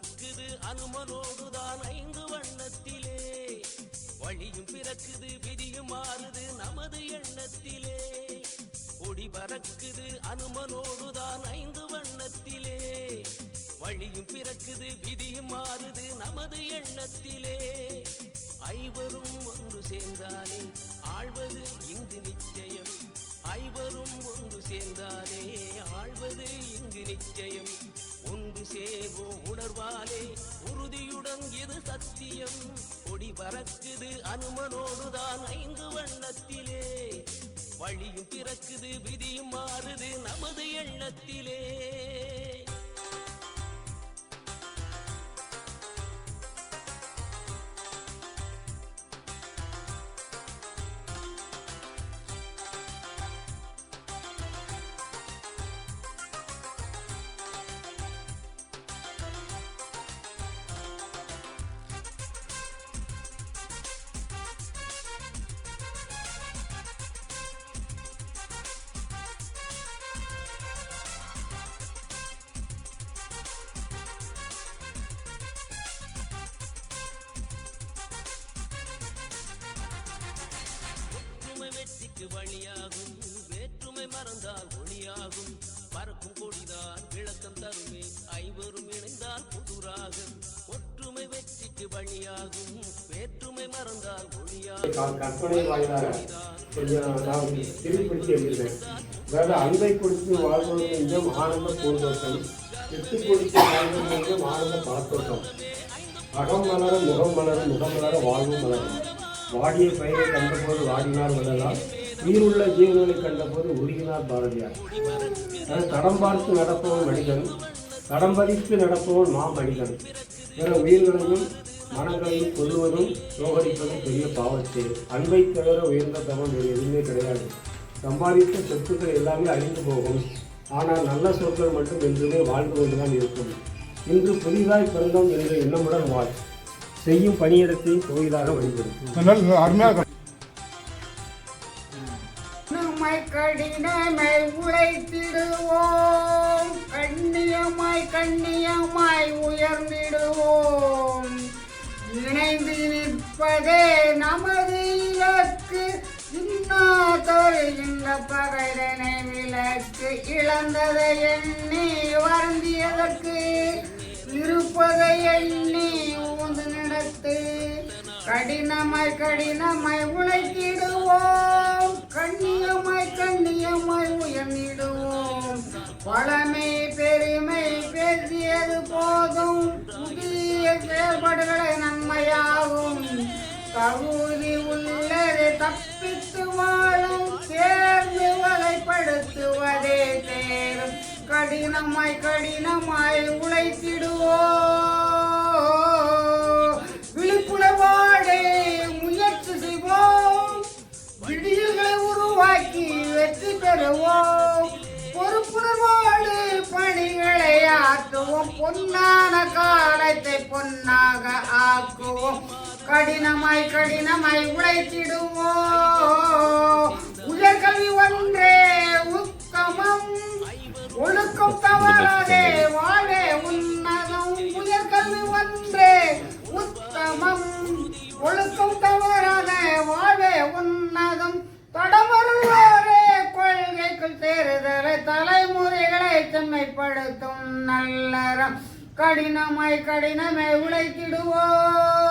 பறக்குது அனுமனோடுதான் 5 வண்ணத்திலே, வழியும் பிறக்குது விதியும் மாறுது நமது எண்ணத்திலே. கொடி பறக்குது அனுமனோடுதான் 5 வண்ணத்திலே, வழியும் பிறக்குது விதியும் மாறுது நமது எண்ணத்திலே. ஐவரும் ஒன்று சேர்ந்தாலே ஆழ்வது இங்கு நிச்சயம், ஐவரும் ஒன்று சேர்ந்தாலே ஆழ்வது இங்கு நிச்சயம். ஒன்று சேர்வோம் உணர்வாலே உறுதியுடன் இது சத்தியம். கொடி பறக்குது அனுமனோடுதான் 5 வண்ணத்திலே, வழியும் பிறக்குது விதியும் மாறுது நமது எண்ணத்திலே. வெற்றிக்கு வழியாகும், வேற்றுமை மறந்தால் ஒளியாகும். பறக்கும் கொடிதான் விளக்கம் தருமே, ஐவரும் இணைந்தால் புதுராகும். ஒற்றுமை வெற்றிக்கு வழியாகும், வேற்றுமை மறந்தால் ஒளியாகும். கற்பனை வாயிலாக நான் திருப்பிடிச்சு எழுதினேன். அதாவது அன்பை கொடுத்து வாழ்வது என்றும் ஆனந்த பூந்தோட்டம், விட்டு கொடுத்து வாழ்வது என்றும் ஆனந்த பழத்தோட்டம். அகம் மலர முகம் மலர முகம் மலர வாழ்வு மலரும். வாடிய பயிரை கண்டபோது வாடினார் வள்ளலார், உயிருள்ள ஜீவனை கண்டபோது உருகினார் பாரதியார். தடம் பார்த்து நடப்பவன் மனிதன், தடம் பதித்து நடப்பவன் மனிதன். பிற உயிர்களையும் மனங்களையும் கொல்லுவதும் சோகரிப்பதும் பெரிய பாவத்தே. அன்பை தவிர உயர்ந்த தவம் வேறு எதுவுமே கிடையாது. சம்பாதித்த சொத்துக்கள் எல்லாமே அழிந்து போகும், ஆனால் நல்ல சொற்கள் மட்டும் என்றுமே வாழ்ந்து கொண்டுதான் இருக்கும். இன்று புதிதாய் பிறந்தோம் என்ற எண்ணமுடன் வாழ், செய்யும் பணியிடத்தை கோயிலாக வழிபடும். அருமையாக கடினமை உழைத்திடுவோம், கண்ணியமாய் கண்ணியமாய் உயர்ந்திடுவோம். இணைந்து நிற்பதே நமது இலக்கு, இன்னாதொரு இந்த பகைதனை விலக்கு. இழந்ததை எண்ணி வருந்தியதற்கு, இருப்பதை எண்ணி ஊந்து நடத்து. கடினமாய் கடினமாய் உழைத்திடுவோம், கண்ணியமாய் கண்ணியமாய் உயர்ந்திடுவோம். பழமை பெருமை பேசியது போதும், புதிய செயல்பாடுகளை நன்மையாகும். தகுதி உள்ளது தப்பித்து வாழும், சேர்ந்து வகைப்படுத்துவதே தேரும். கடினமாய் கடினமாய் உழைத்திடுவோம், விழிப்புணர்வோடு முயற்சி செய்வோம். விடியல்களை உருவாக்கி வெற்றி பெறுவோம், பொறுப்புணர்வோடு பணிகளை ஆற்றுவோம். பொன்னான காலத்தை பொன்னாக ஆக்குவோம். கடினமாய் கடினமாய் உழைத்திடுவோம். உயர்கல்வி ஒன்றே உத்தமம், ஒழுக்கம் தவறாதே வாழே உன்னதம். உயர்கல்வி ஒன்றே உத்தமம், ஒழுக்கம் தவறாதே வாழே உன்னதம். தடமருள்வாரே கொள்கைக்குள் சேருதலை, தலைமுறைகளை செம்மைப்படுத்தும் நல்லறம். கடினமாய் கடினமாய் உழைத்திடுவோம்.